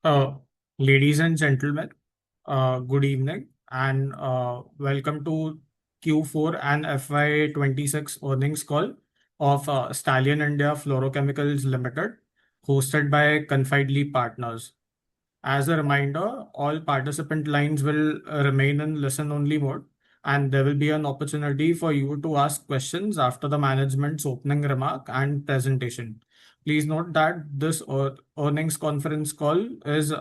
Uh, Ladies and gentlemen, good evening and welcome to Q4 and FY26 earnings call of Stallion India Fluorochemicals Limited, hosted by Confidely Partners. As a reminder, all participant lines will remain in listen-only mode, and there will be an opportunity for you to ask questions after the management's opening remark and presentation. Please note that this earnings conference call is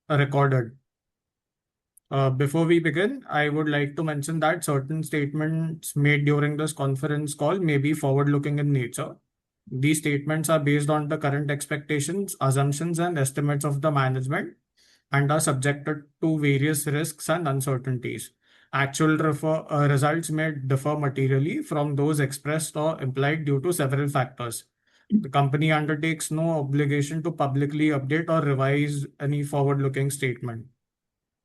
recorded. Before we begin, I would like to mention that certain statements made during this conference call may be forward-looking in nature. These statements are based on the current expectations, assumptions, and estimates of the management and are subjected to various risks and uncertainties. Actual results may differ materially from those expressed or implied due to several factors. The company undertakes no obligation to publicly update or revise any forward-looking statement.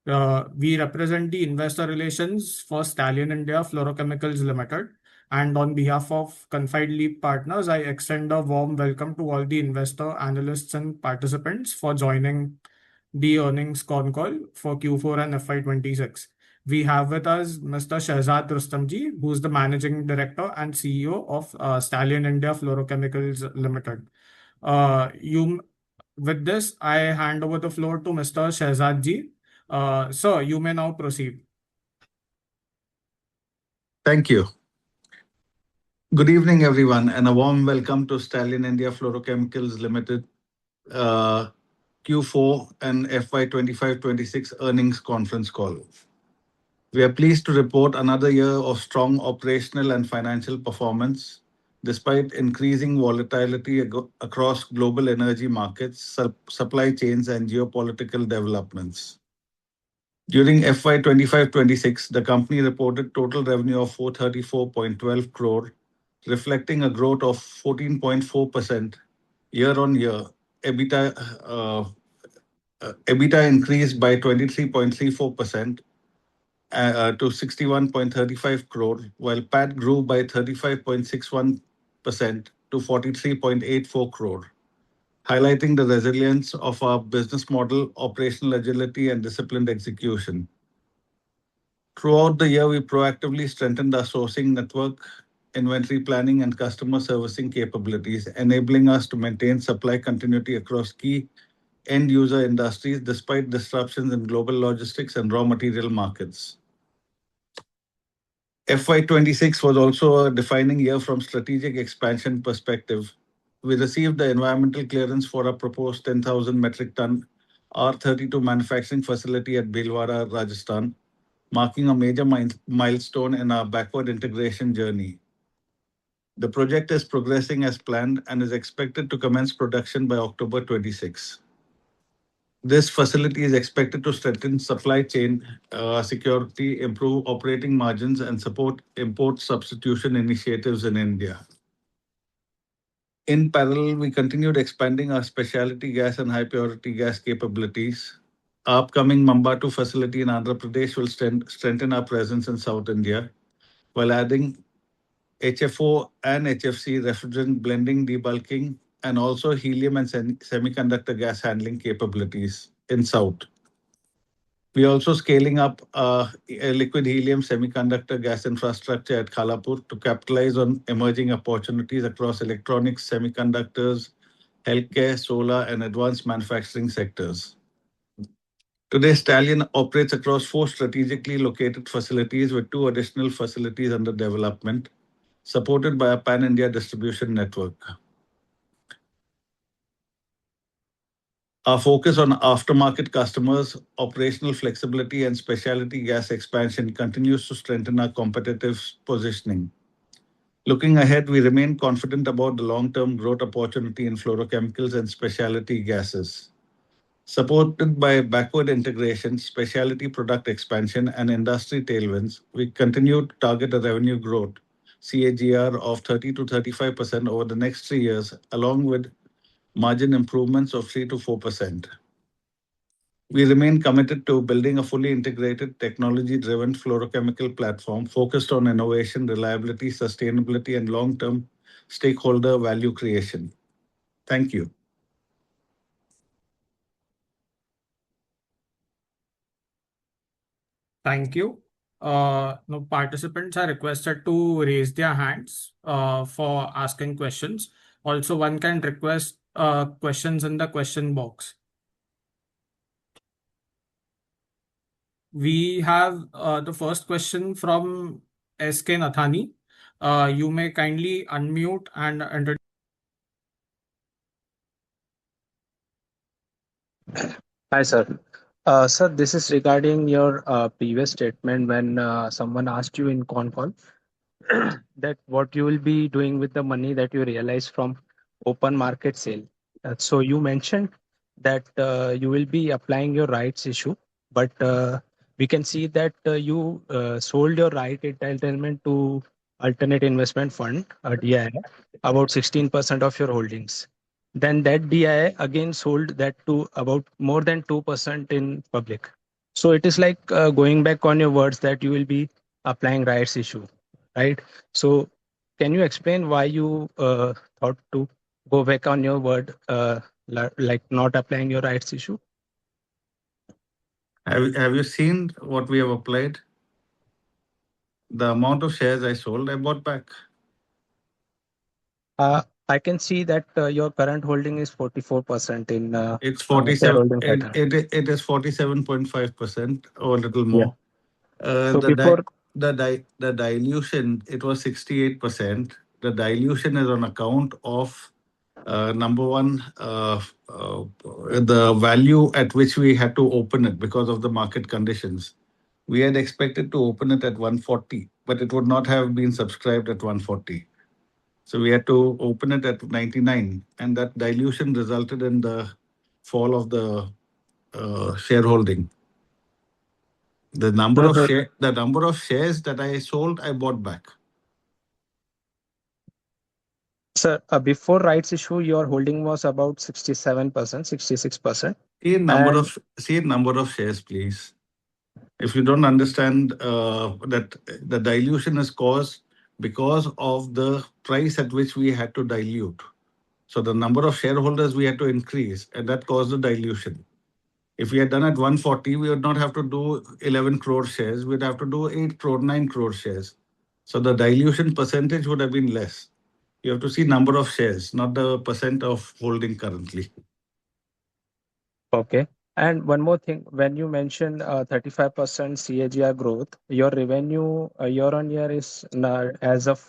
We represent the investor relations for Stallion India Fluorochemicals Limited, and on behalf of Confidely Partners, I extend a warm welcome to all the investor analysts and participants for joining the earnings con call for Q4 and FY26. We have with us Mr. Shehzad Rustamji, who is the Managing Director and CEO of Stallion India Fluorochemicals Limited. With this, I hand over the floor to Mr. Shehzad ji. Sir, you may now proceed. Thank you. Good evening, everyone, and a warm welcome to Stallion India Fluorochemicals Limited Q4 and FY25-26 earnings conference call. We are pleased to report another year of strong operational and financial performance despite increasing volatility across global energy markets, supply chains, and geopolitical developments. During FY25-26, the company reported total revenue of 434.12 crore, reflecting a growth of 14.4% year-on-year. EBITDA increased by 23.34% to 61.35 crore, while PAT grew by 35.61% to 43.84 crore, highlighting the resilience of our business model, operational agility, and disciplined execution. Throughout the year, we proactively strengthened our sourcing network, inventory planning, and customer servicing capabilities, enabling us to maintain supply continuity across key end-user industries despite disruptions in global logistics and raw material markets. FY26 was also a defining year from strategic expansion perspective. We received the environmental clearance for a proposed 10,000 metric ton R32 manufacturing facility at Bhilwara, Rajasthan, marking a major milestone in our backward integration journey. The project is progressing as planned and is expected to commence production by October 26. This facility is expected to strengthen supply chain security, improve operating margins, and support import substitution initiatives in India. In parallel, we continued expanding our specialty gas and high-purity gas capabilities. Our upcoming Mambatu facility in Andhra Pradesh will strengthen our presence in South India, while adding HFO and HFC refrigerant blending, debulking, and also helium and semiconductor gas handling capabilities in South. We are also scaling up a liquid helium semiconductor gas infrastructure at Khalapur to capitalize on emerging opportunities across electronics, semiconductors, healthcare, solar, and advanced manufacturing sectors. Today, Stallion operates across 4 strategically located facilities with 2 additional facilities under development, supported by a pan-India distribution network. Our focus on aftermarket customers, operational flexibility, and specialty gas expansion continues to strengthen our competitive positioning. Looking ahead, we remain confident about the long-term growth opportunity in fluorochemicals and specialty gases. Supported by backward integration, specialty product expansion, and industry tailwinds, we continue to target a revenue growth CAGR of 30 to 35% over the next 3 years, along with margin improvements of 3 to 4%. We remain committed to building a fully integrated, technology-driven fluorochemical platform focused on innovation, reliability, sustainability, and long-term stakeholder value creation. Thank you. Thank you. No, participants are requested to raise their hands for asking questions. Also, one can request questions in the question box. We have the first question from SK Nathani. You may kindly unmute and introduce. Hi, sir. Sir, this is regarding your previous statement when someone asked you in Concall that what you will be doing with the money that you realize from open market sale. So you mentioned that you will be applying your rights issue, but we can see that you sold your right entitlement to alternate investment fund, DI, about 16% of your holdings. Then that DI again sold that to about more than 2% in public. So it is like going back on your words that you will be applying rights issue, right? So can you explain why you thought to go back on your word, like not applying your rights issue? Have you seen what we have applied? The amount of shares I sold, I bought back. I can see that your current holding is 44% in It's 47. shareholding pattern. It is 47.5% or a little Yeah. more. So before, The dilution, it was 68%. The dilution is on account of number one, the value at which we had to open it because of the market conditions. We had expected to open it at 140, but it would not have been subscribed at 140. So we had to open it at 99, and that dilution resulted in the fall of the shareholding. The number no, of no, shares that I sold, I bought back. sir, before rights issue, your holding was about 67%, 66%. And See number of shares, please. If you don't understand that the dilution is caused because of the price at which we had to dilute. So the number of shareholders we had to increase, and that caused the dilution. If we had done at 140, we would not have to do 11 crore shares. We'd have to do 8 crore, 9 crore shares. So the dilution percentage would have been less. You have to see number of shares, not the percent of holding currently. okay. And one more thing, when you mentioned 35% CAGR growth, your revenue year on year is as of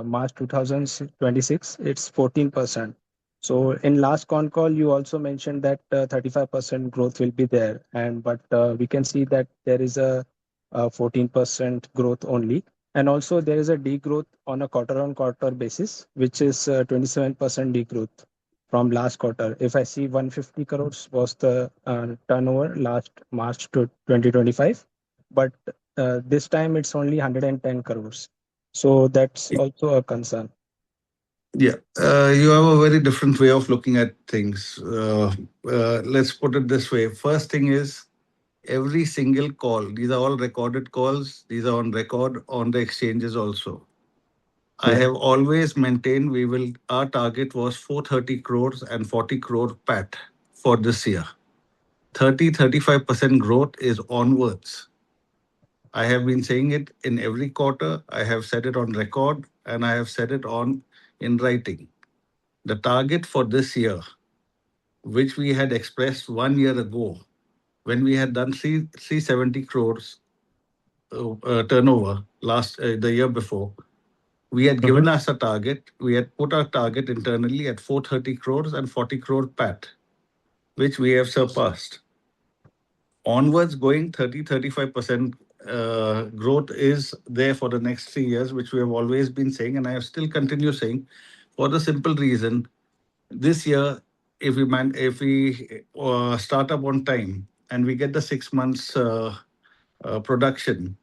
March 2026, it's 14%. So in last con call, you also mentioned that 35% growth will be there, and but we can see that there is a 14% growth only, and also there is a degrowth on a quarter on quarter basis, which is 27% degrowth from last quarter. If I see 150 crores was the turnover last March to 2025, but this time it's only 110 crores. So that's also a concern. Yeah, you have a very different way of looking at things. Let's put it this way. First thing is every single call, these are all recorded calls, these are on record on the exchanges also. I Yeah. have always maintained our target was 430 crores and 40 crore PAT for this year. 35% growth is onwards. I have been saying it in every quarter. I have said it on record and I have said it on in writing. The target for this year, which we had expressed 1 year ago, when we had done 370 crores turnover the year before, we had Mhm. given us a target. We had put our target internally at 430 crores and 40 crore PAT, which we have surpassed. Onwards, going 35% growth is there for the next 3 years, which we have always been saying, and I have still continue saying, for the simple reason, this year, if we start up on time and we get the 6 months production,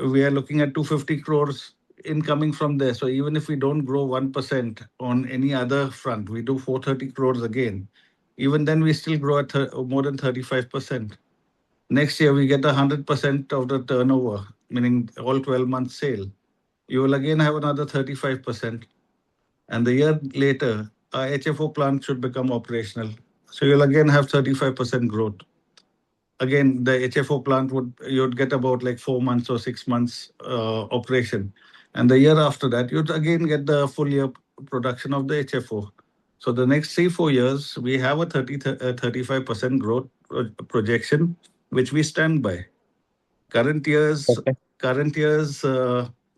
we are looking at 250 crores incoming from there. So even if we don't grow 1% on any other front, we do 430 crores again. Even then, we still grow at more than 35%. Next year, we get 100% of the turnover, meaning all 12 months sale. You will again have another 35%. And the year later, our HFO plant should become operational. So you'll again have 35% growth. again, the HFO plant you'd get about like 4 months or 6 months operation. And the year after that, you'd again get the full year production of the HFO. So the next 3-4 years, we have a 35% growth projection, which we stand by. Current year's Okay. current year's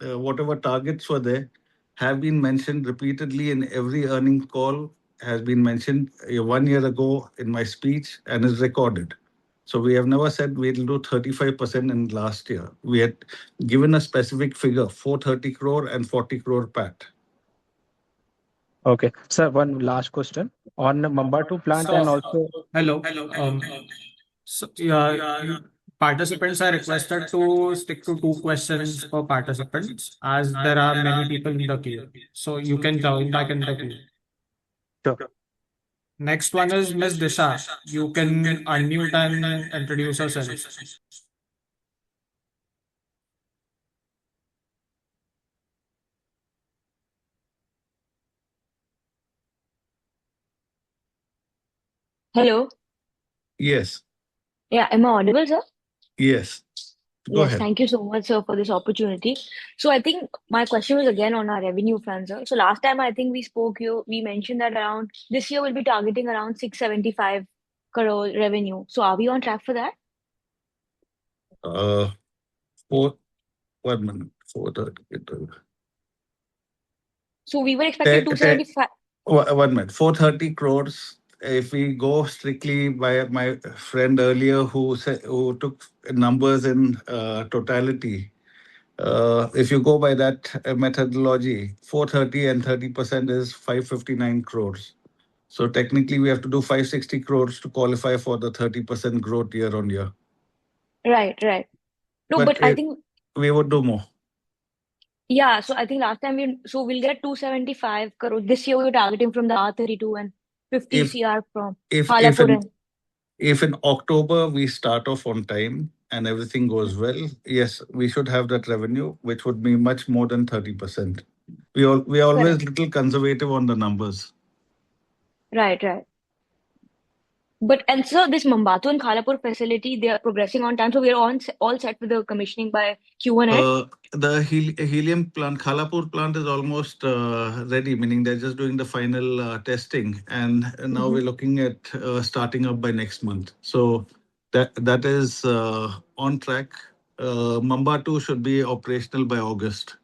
whatever targets were there have been mentioned repeatedly in every earning call, has been mentioned 1 year ago in my speech and is recorded. So we have never said we'll do 35% in last year. We had given a specific figure, 430 crore and 40 crore PAT. Okay. Sir, one last question on Mambatu plant and So, also. hello. So, participants are requested to stick to 2 questions per participants as there are many people in the queue. So you can join back in the queue. Sure. Next one is Miss Disha. You can unmute and introduce yourself. Hello. Yes, Yeah, am I audible, sir? yes. Go Yes, ahead. thank you so much, sir, for this opportunity. So I think my question was again on our revenue front, sir. So last time I think we spoke, we mentioned that around this year we'll be targeting around 675 crore revenue. So are we on track for that? Uh, four, 1 minute, 430. So we were expecting 275. 1 minute, 430 crores. If we go strictly by my friend earlier who took numbers in totality, if you go by that methodology, 430 and 30% is 559 crores. So technically, we have to do 560 crores to qualify for the 30% growth year on year. Right, right. No, But but I think, we would do more. yeah, so I think last time we'll get 275 crore. This year we were targeting from the R32 and 50 If CR from if if Khalapur in and if in October we start off on time and everything goes well, yes, we should have that revenue, which would be much more than 30%. We are always correct. little conservative on the numbers. Right, right. But and so this Mambatu and Khalapur facility, they are progressing on time. So we are all set with the commissioning by Q1 end. The helium plant, Khalapur plant is almost ready, meaning they're just doing the final testing, and now we're looking at starting up by next month. So that is on track. Mambatu should be operational by August.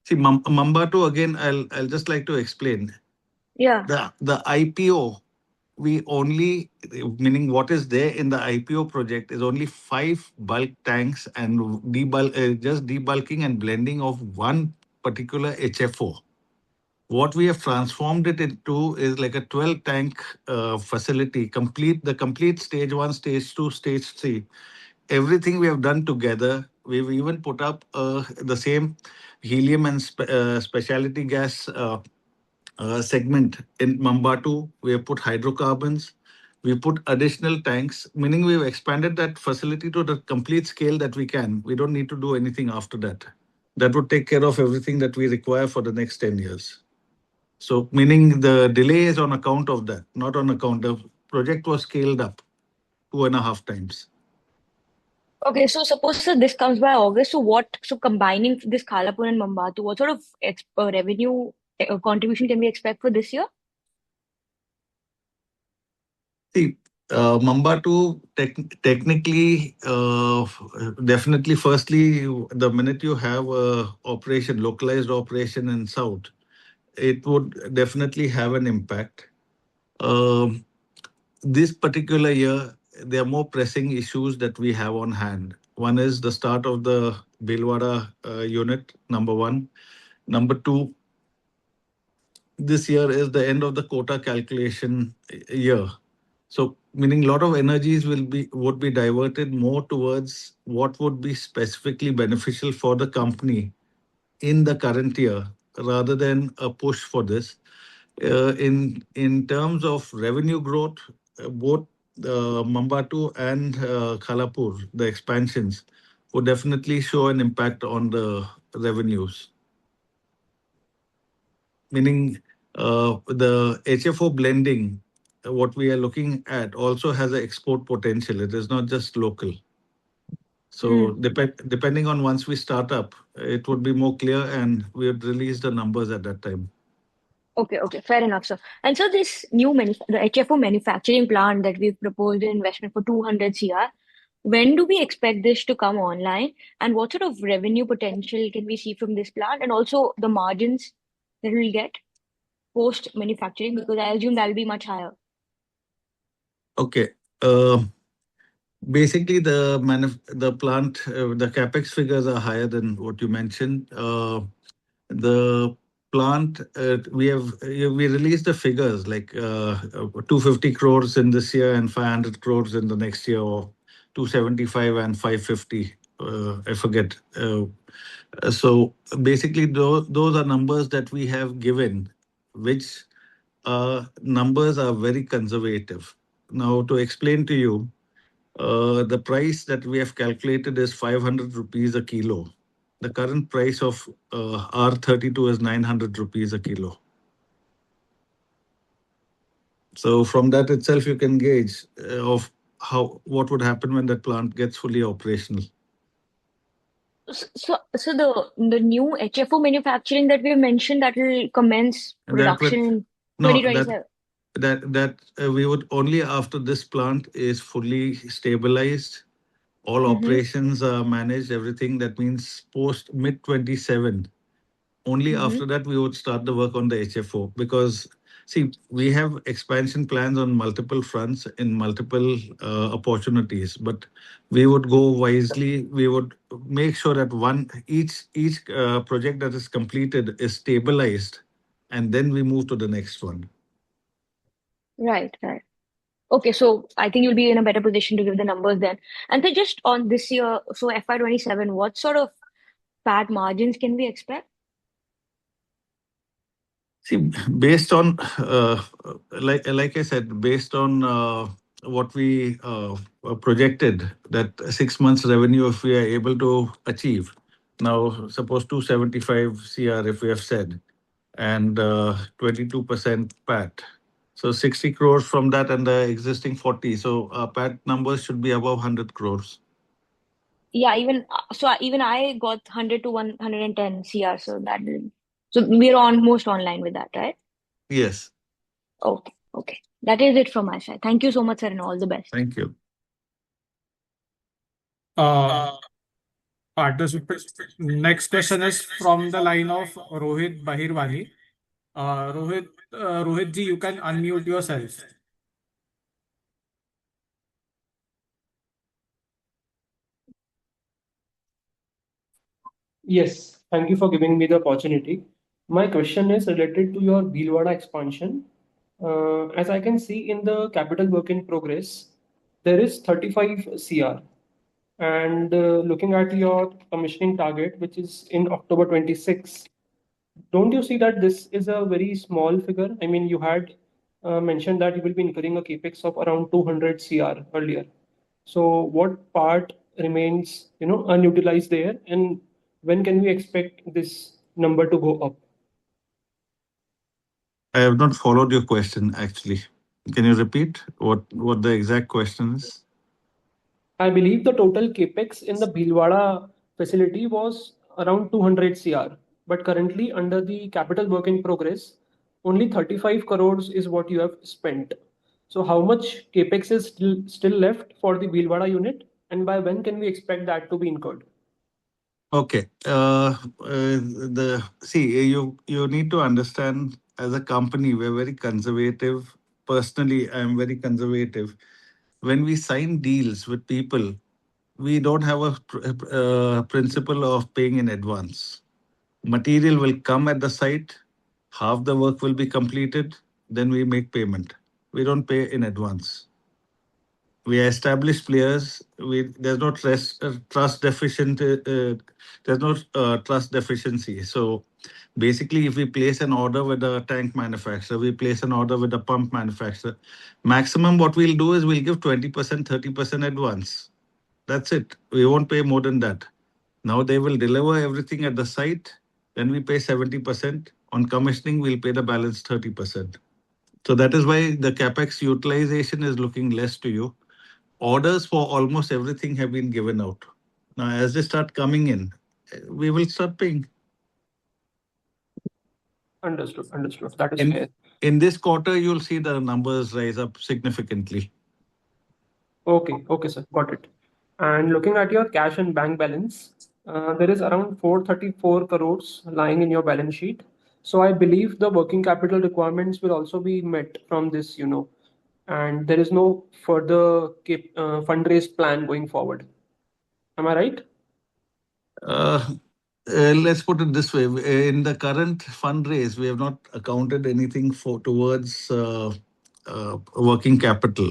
See, Mambatu again. I'll just like to explain Yeah, the IPO. We only, meaning what is there in the IPO project is only 5 bulk tanks and just debulking and blending of one particular HFO. What we have transformed it into is like a 12 tank facility, the complete stage 1, stage 2, stage 3. Everything we have done together. We've even put up the same helium and specialty gas segment in Mambatu. We have put hydrocarbons. We put additional tanks, meaning we've expanded that facility to the complete scale that we can. We don't need to do anything after that. That would take care of everything that we require for the next 10 years. So, meaning the delay is on account of that, not on account of project was scaled up 2.5 times. okay. So suppose sir, this comes by August. So combining this Khalapur and Mambatu, what sort of revenue contribution can we expect for this year? See, Mambatu technically, definitely, firstly, the minute you have a localized operation in South, it would definitely have an impact. This particular year, there are more pressing issues that we have on hand. One is the start of the Bhilwara unit, number one. Number two, this year is the end of the quota calculation year. So, meaning a lot of energies would be diverted more towards what would be specifically beneficial for the company in the current year, rather than a push for this. In terms of revenue growth, both Mambatu and Khalapur, the expansions, would definitely show an impact on the revenues. Meaning the HFO blending what we are looking at also has an export potential. It is not just local. So depending on once we start up, it would be more clear and we would release the numbers at that time. Okay, fair enough, sir. And so this new the HFO manufacturing plant that we've proposed an investment for 200 CR, when do we expect this to come online? And what sort of revenue potential can we see from this plant? And also the margins that we'll get post manufacturing, because I assume that'll be much higher. Okay. Basically, the plant, the capex figures are higher than what you mentioned. The plant, we released the figures like 250 crores in this year and 500 crores in the next year, or 275 and 550. I forget. So basically, those are numbers that we have given, which numbers are very conservative. Now, to explain to you, the price that we have calculated is 500 rupees a kilo. The current price of R32 is 900 rupees a kilo. So from that itself, you can gauge of what would happen when that plant gets fully operational. So the new HFO manufacturing that we mentioned, that will commence production in No, 2027. that we would only after this plant is fully stabilized, all operations are managed, everything. That means post mid 27. Only after that we would start the work on the HFO, because see, we have expansion plans on multiple fronts in multiple opportunities, but we would go wisely. We would make sure that each project that is completed is stabilized, and then we move to the next one. Right. Okay, so I think you'll be in a better position to give the numbers then. And then just on this year, so FY27, what sort of PAT margins can we expect? See, based on like I said, based on what we projected, that 6 months revenue if we are able to achieve. Now, suppose 275 CR if we have said, and 22% PAT. So 60 crores from that and the existing 40. So PAT numbers should be above 100 crores. Yeah, even I got 100 to 110 CR, so we're almost online with that, right? Yes. Okay. That is it from my side. Thank you so much, sir, and all the best. Thank you. Participants. Next question is from the line of Rohit Bahirwani. Rohit ji, you can unmute yourself. Yes, thank you for giving me the opportunity. My question is related to your Bhilwara expansion. As I can see in the capital work in progress, there is 35 CR. And looking at your commissioning target, which is in October 26, don't you see that this is a very small figure? I mean, you had mentioned that you will be incurring a capex of around 200 CR earlier. So what part remains, unutilized there, and when can we expect this number to go up? I have not followed your question actually. Can you repeat what the exact question is? I believe the total capex in the Bhilwara facility was around 200 CR, but currently under the capital work in progress, only 35 crores is what you have spent. So how much capex is still left for the Bhilwara unit, and by when can we expect that to be incurred? Okay. You need to understand, as a company, we're very conservative. Personally, I'm very conservative. When we sign deals with people, we don't have a principle of paying in advance. Material will come at the site, half the work will be completed, then we make payment. We don't pay in advance. We are established players. There's no trust deficient. There's no trust deficiency. So basically, if we place an order with a tank manufacturer, we place an order with a pump manufacturer. Maximum what we'll do is we'll give 20%, 30% advance. That's it. We won't pay more than that. Now they will deliver everything at the site. Then we pay 70%. On commissioning, we'll pay the balance 30%. So that is why the capex utilization is looking less to you. Orders for almost everything have been given out. Now, as they start coming in, we will start paying. Understood. Understood. That is In fair. in this quarter, you'll see the numbers rise up significantly. Okay. Okay, sir. Got it. And looking at your cash and bank balance, there is around 434 crores lying in your balance sheet. So I believe the working capital requirements will also be met from this, and there is no further fundraise plan going forward. Am I right? Uh, let's put it this way. In the current fundraise, we have not accounted anything for towards working capital.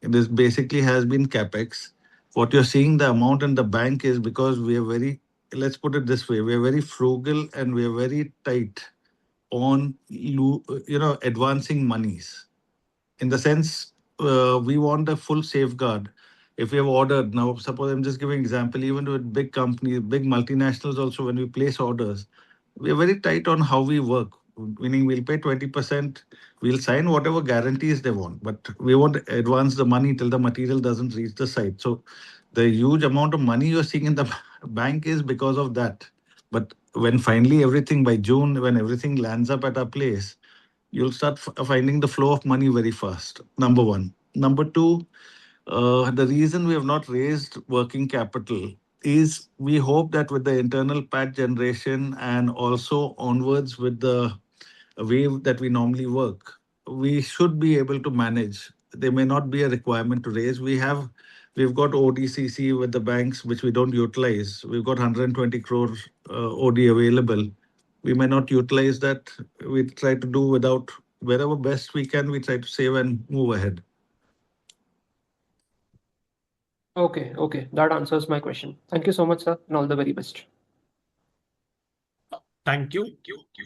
This basically has been capex. What you're seeing the amount in the bank is because we are very, let's put it this way, we are very frugal and we are very tight on advancing monies. In the sense, we want a full safeguard. If we have ordered, now suppose I'm just giving example, even with big companies, big multinationals also, when we place orders, we are very tight on how we work, meaning we'll pay 20%, we'll sign whatever guarantees they want, but we won't advance the money till the material doesn't reach the site. So the huge amount of money you're seeing in the bank is because of that. But when finally everything by June, when everything lands up at our place, you'll start finding the flow of money very fast. Number one. Number two, the reason we have not raised working capital is we hope that with the internal PAT generation and also onwards with the wave that we normally work, we should be able to manage. There may not be a requirement to raise. We've got ODCC with the banks, which we don't utilize. We've got 120 crore OD available. We may not utilize that. We try to do without wherever best we can. We try to save and move ahead. Okay. Okay. That answers my question. Thank you so much, sir, and all the very best. Thank you.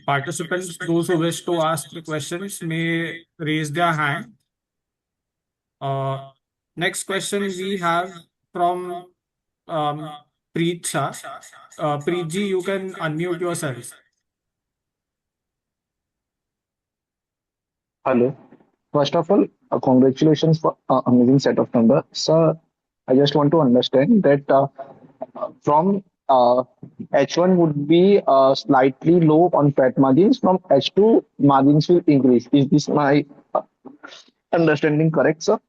Participants, those who wish to ask the questions may raise their hand. Next question we have from Preet Shah. Preet ji, you can unmute yourself. Hello. First of all, congratulations for amazing set of numbers. Sir, I just want to understand that from H1 would be slightly low on PAT margins. From H2, margins will increase. Is this my understanding correct, sir?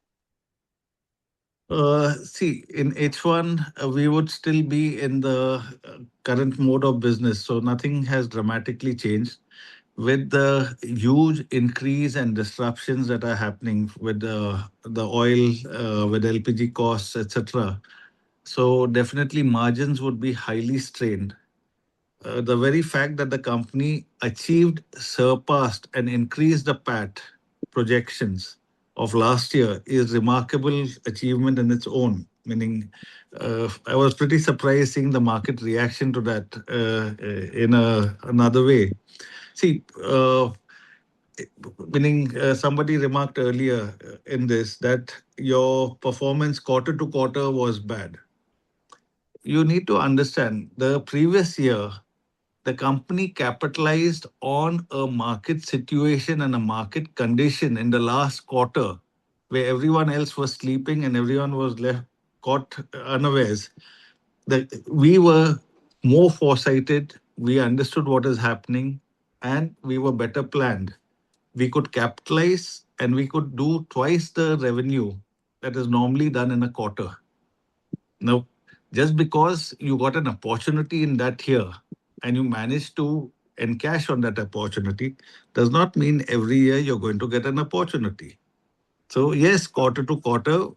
See, in H1, we would still be in the current mode of business, so nothing has dramatically changed. With the huge increase and disruptions that are happening with the oil, with LPG costs, etc., so definitely margins would be highly strained. The very fact that the company achieved, surpassed, and increased the PAT projections of last year is remarkable achievement in its own. Meaning, I was pretty surprised seeing the market reaction to that in another way. See, meaning somebody remarked earlier in this that your performance quarter to quarter was bad. You need to understand the previous year, the company capitalized on a market situation and a market condition in the last quarter where everyone else was sleeping and everyone was left caught unawares. That we were more foresighted, we understood what is happening, and we were better planned. We could capitalize and we could do twice the revenue that is normally done in a quarter. Now, just because you got an opportunity in that year and you managed to encash on that opportunity does not mean every year you're going to get an opportunity. So yes, quarter to quarter,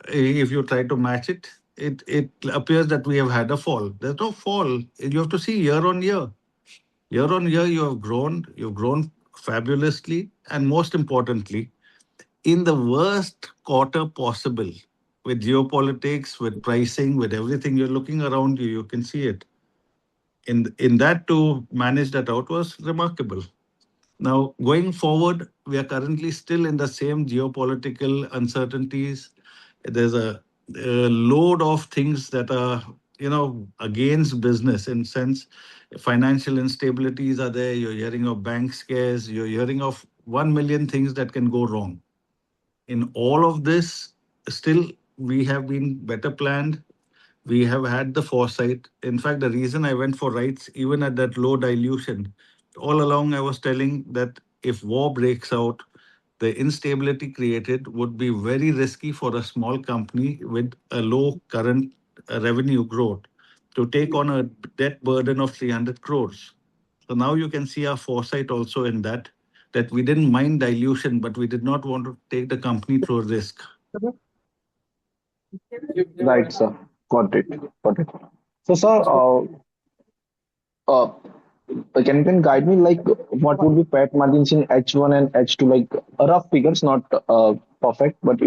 if you try to match it, it appears that we have had a fall. There's no fall. You have to see year on year. Year on year, you've grown fabulously, and most importantly, in the worst quarter possible, with geopolitics, with pricing, with everything you're looking around you, you can see it. In that, to manage that out was remarkable. Now, going forward, we are currently still in the same geopolitical uncertainties. There's a load of things that are, against business in sense financial instabilities are there. You're hearing of bank scares. You're hearing of 1 million things that can go wrong. In all of this, still we have been better planned. We have had the foresight. In fact, the reason I went for rights, even at that low dilution, all along I was telling that if war breaks out, the instability created would be very risky for a small company with a low current revenue growth to take on a debt burden of 300 crores. So now you can see our foresight also in that we didn't mind dilution, but we did not want to take the company through a risk. Right, sir. Got it. Got it. So, sir, uh, can you guide me like what would be PAT margins in H1 and H2, like rough figures, not perfect, but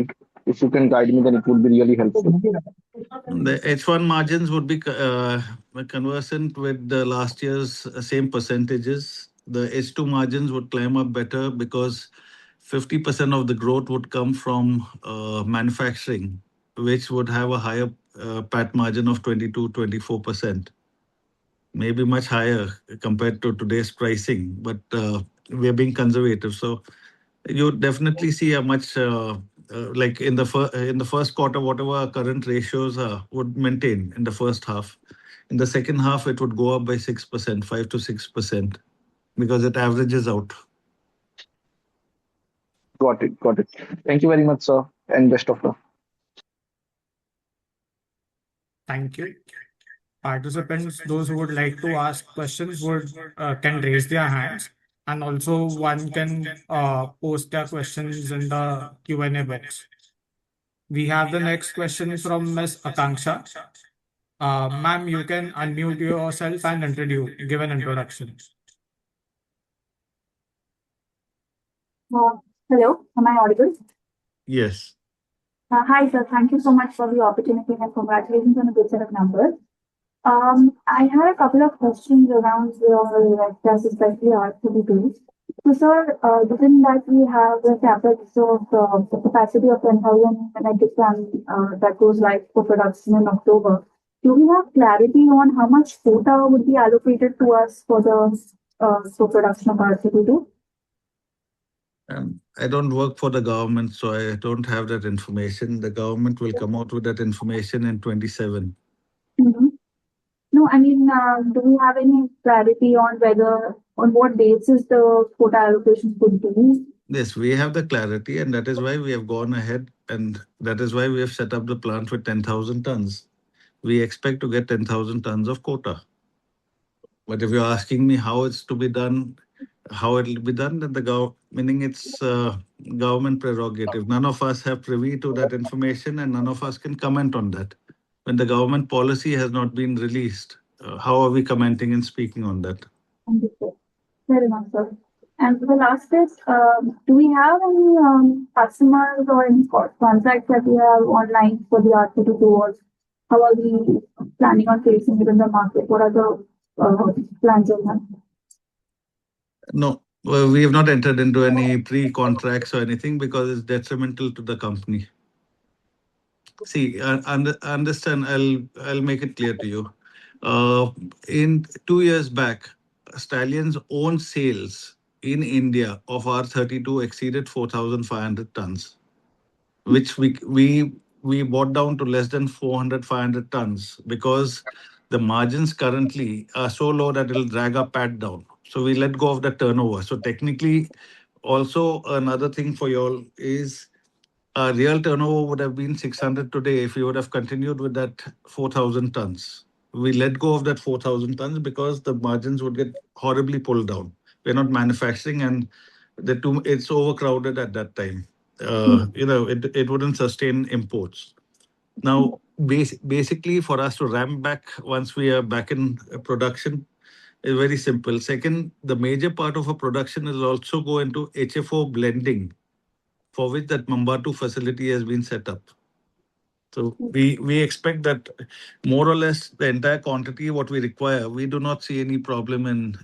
if you can guide me, then it would be really helpful. The H1 margins would be conversant with the last year's same percentages. The H2 margins would climb up better because 50% of the growth would come from manufacturing, which would have a higher PAT margin of 22-24%, maybe much higher compared to today's pricing, but we are being conservative. So you definitely see a much like in the first quarter, whatever our current ratios would maintain in the first half. In the second half, it would go up by 6%, 5 to 6%, because it averages out. Got it. Got it. Thank you very much, sir, and best of luck. Thank you. Participants, those who would like to ask questions would can raise their hands, and also one can post their questions in the Q&A box. We have the next question from Ms. Akanksha. Ma'am, you can unmute yourself and give an introduction. Hello, am I audible? Yes. Hi, sir. Thank you so much for the opportunity and congratulations on a good set of numbers. I had a couple of questions around your lectures, especially R32. So, sir, given that we have a capex of the capacity of 10,000 metric ton that goes live for production in October, do we have clarity on how much quota would be allocated to us for the for production of R32? I don't work for the government, so I don't have that information. The government will come out with that information in 27. Mm-hmm. No, I mean, do we have any clarity on on what basis the quota allocation could be? Yes, we have the clarity, and that is why we have gone ahead, and that is why we have set up the plant with 10,000 tons. We expect to get 10,000 tons of quota. But if you're asking me how it's to be done, how it will be done, then meaning it's government prerogative. None of us have privy to that information, and none of us can comment on that. When the government policy has not been released, how are we commenting and speaking on that? Understood. Fair enough, sir. And the last is, do we have any customers or any contracts that we have online for the R32 tours? How are we planning on placing it in the market? What are the plans on that? No, we have not entered into any pre-contracts or anything because it's detrimental to the company. See, understand. I'll make it clear to you. In 2 years back, Stallion's own sales in India of R32 exceeded 4,500 tons, which we bought down to less than 400, 500 tons because the margins currently are so low that it'll drag our PAT down. So we let go of the turnover. So technically, also another thing for y'all is real turnover would have been 600 today if we would have continued with that 4,000 tons. We let go of that 4,000 tons because the margins would get horribly pulled down. We're not manufacturing, and it's overcrowded at that time. It wouldn't sustain imports. Now, basically, for us to ramp back once we are back in production is very simple. Second, the major part of our production is also go into HFO blending, for which that Mambatu facility has been set up. So we expect that more or less the entire quantity what we require, we do not see any problem in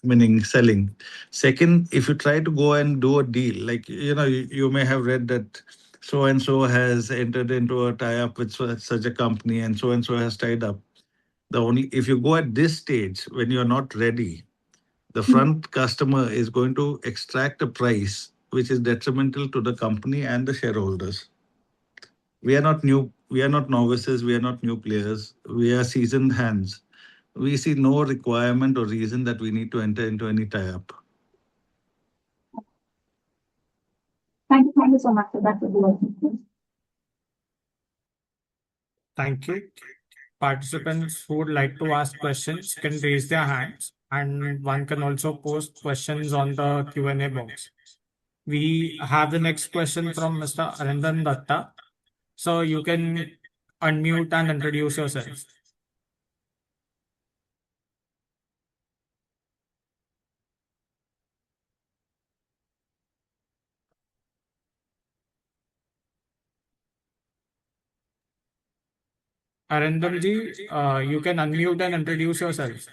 meaning selling. Second, if you try to go and do a deal, like you may have read that so and so has entered into a tie-up with such a company, and so has tied up. If you go at this stage when you're not ready, The front customer is going to extract a price which is detrimental to the company and the shareholders. We are not new, we are not novices, we are not new players, we are seasoned hands. We see no requirement or reason that we need to enter into any tie-up. Thank you so much for that. Thank you. Participants who would like to ask questions can raise their hands, and one can also post questions on the Q&A box. We have the next question from Mr. Arindan Datta. So you can unmute and introduce yourself. Arindamji, you can unmute and introduce yourself.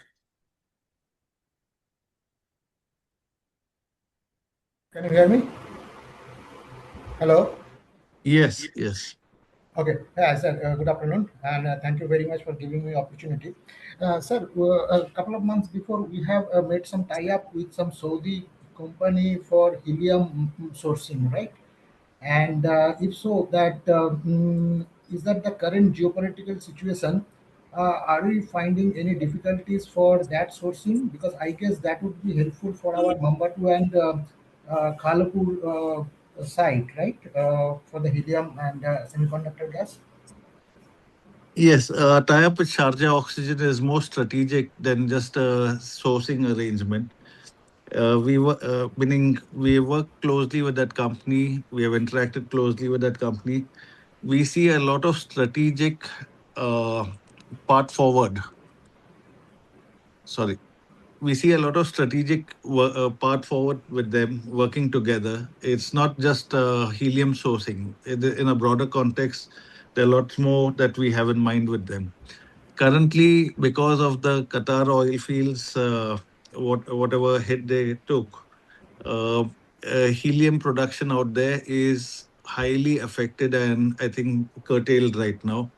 Can you hear me? Hello? Yes, yes. Okay. Yeah, sir. Good afternoon, and thank you very much for giving me opportunity. Sir, a couple of months before, we have made some tie-up with some Saudi company for helium sourcing, right? And if so, is that the current geopolitical situation? Are we finding any difficulties for that sourcing? Because I guess that would be helpful for our Mambatu and Khalapur site, right? For the helium and semiconductor gas. Yes, tie-up with Sharjah Oxygen is more strategic than just a sourcing arrangement. Meaning we work closely with that company. We have interacted closely with that company. We see a lot of strategic uh, path forward. Sorry, we see a lot of strategic path forward with them working together. It's not just helium sourcing. In a broader context, there are lots more that we have in mind with them. Currently, because of the Qatar oil fields, whatever hit they took, uh, helium production out there is highly affected and I think curtailed right now.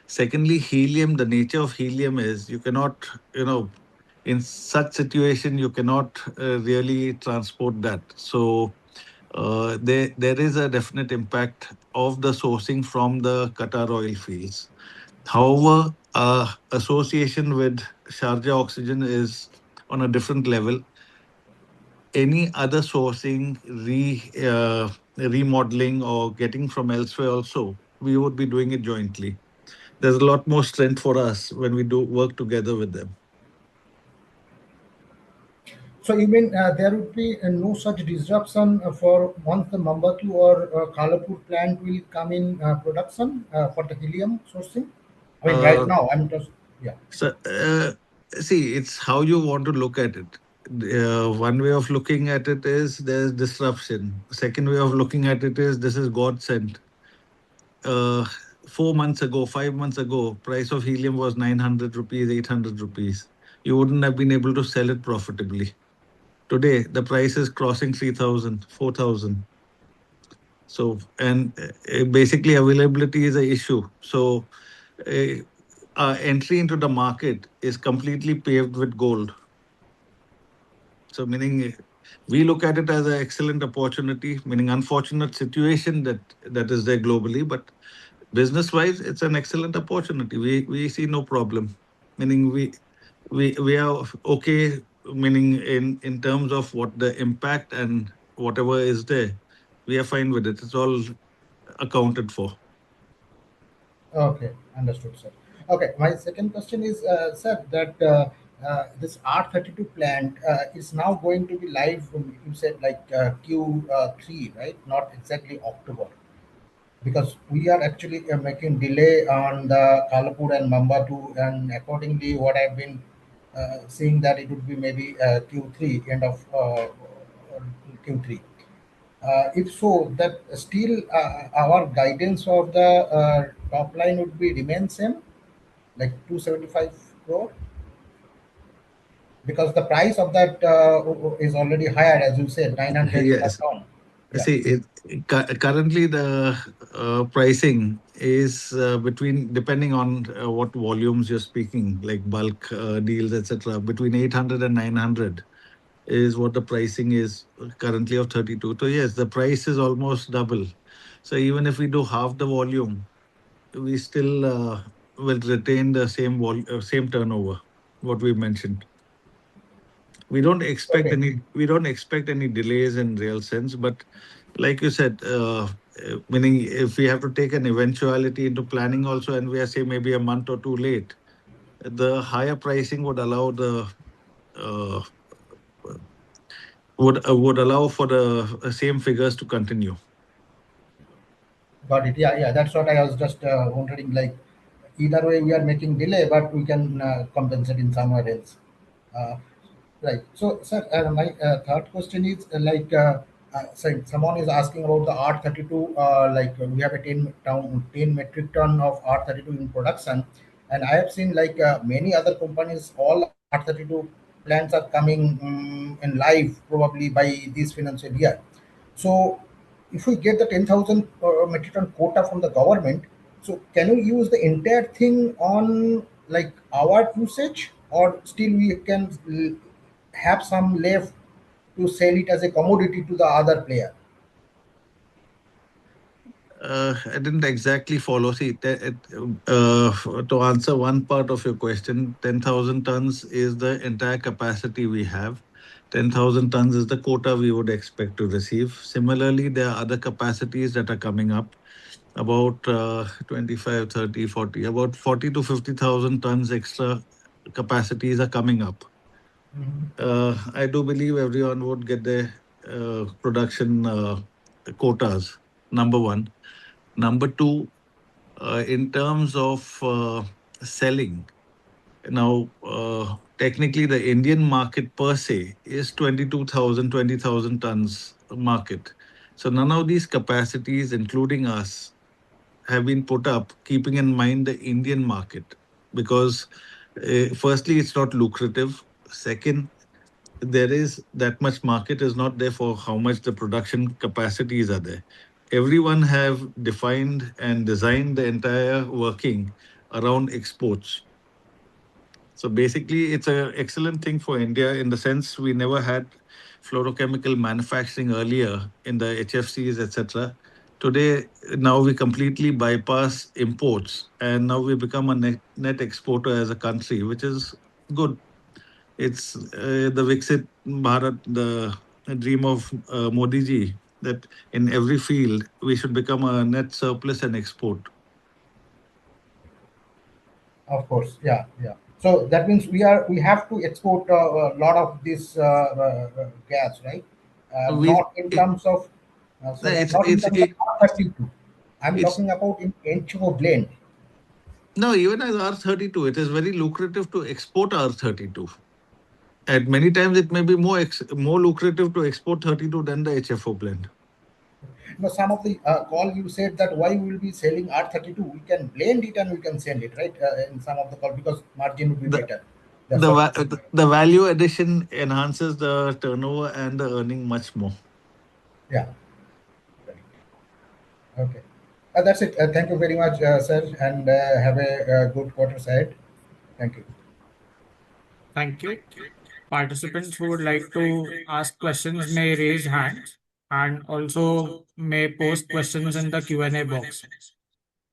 Secondly, helium, the nature of helium is you cannot, in such situation, you cannot really transport that. So there is a definite impact of the sourcing from the Qatar oil fields. However, association with Sharjah Oxygen is on a different level. Any other sourcing, remodeling, or getting from elsewhere also, we would be doing it jointly. There's a lot more strength for us when we do work together with them. So you mean there would be no such disruption for once the Mambatu or Khalapur plant will come in production for the helium sourcing? I mean, right Uh, now, I'm just, yeah. so, see, it's how you want to look at it. One way of looking at it is there's disruption. Second way of looking at it is this is God sent. Uh, 4 months ago, 5 months ago, price of helium was 900 rupees, 800 rupees. You wouldn't have been able to sell it profitably. Today, the price is crossing 3,000, 4,000. So, and basically availability is an issue. So, uh, our entry into the market is completely paved with gold. So, meaning we look at it as an excellent opportunity, meaning unfortunate situation that is there globally, but business wise, it's an excellent opportunity. We see no problem. Meaning we are okay. Meaning in terms of what the impact and whatever is there, we are fine with it. It's all accounted for. Okay, understood, sir. Okay, my second question is, sir, that this R32 plant is now going to be live. You said like Q3, right? Not exactly October, because we are actually making delay on the Kalapur and Mambatu, and accordingly, what I've been seeing that it would be maybe Q3 end of Q3. If so, that still our guidance of the top line would be remain same, like 275 crore, because the price of that is already higher, as you said, 900 per Yes. ton. Yeah. See, currently the pricing is between, depending on what volumes you're speaking, like bulk deals, etc., between 800 and 900. is what the pricing is currently of 32. So yes, the price is almost double. So even if we do half the volume, we still will retain the same turnover, what we mentioned. Okay. We don't expect any delays in real sense, but like you said, meaning if we have to take an eventuality into planning also, and we are say maybe a month or two late, the higher pricing would allow the uh, would allow for the same figures to continue. Got it. Yeah, yeah. That's what I was just wondering. Like, either way, we are making delay, but we can compensate in somewhere else. Uh, right. So, sir, my third question is so someone is asking about the R32. We have a 10 metric ton of R32 in production, and I have seen many other companies, all R32 plants are coming in live probably by this financial year. So if we get the 10,000 metric ton quota from the government, so can we use the entire thing on like our usage, or still we can have some left to sell it as a commodity to the other player? I didn't exactly follow. See, to answer one part of your question, 10,000 tons is the entire capacity we have. 10,000 tons is the quota we would expect to receive. Similarly, there are other capacities that are coming up, about 25, 30, 40, about 40 to 50,000 tons extra capacities are coming up. Mhm. I do believe everyone would get their production quotas, number one. Number two, in terms of selling, now technically the Indian market per se is 22,000, 20,000 tons market. So none of these capacities, including us, have been put up keeping in mind the Indian market, because firstly, it's not lucrative. Second, there is that much market is not there for how much the production capacities are there. Everyone have defined and designed the entire working around exports. So basically, it's an excellent thing for India in the sense we never had fluorochemical manufacturing earlier in the HFCs, etc. Today, now we completely bypass imports, and now we become a net exporter as a country, which is good. It's the Viksit Bharat, the dream of Modi ji, that in every field we should become a net surplus and export. Of course, yeah, yeah. So that means we have to export a lot of this gas, right? We Not in it, terms of not in it's terms of R32. I'm it's talking about in HO blend. no, even as R32, it is very lucrative to export R32. At many times, it may be more lucrative to export 32 than the HFO blend. Now, some of the call you said that why we will be selling R32, we can blend it and we can sell it, right? In some of the call because margin would be The better. That's what. the value addition enhances the turnover and the earning much more. Yeah. Right. Okay. That's it. Thank you very much, sir, and have a good quarter ahead. Thank you. Thank you. Participants who would like to ask questions may raise hands and also may post questions in the Q&A box.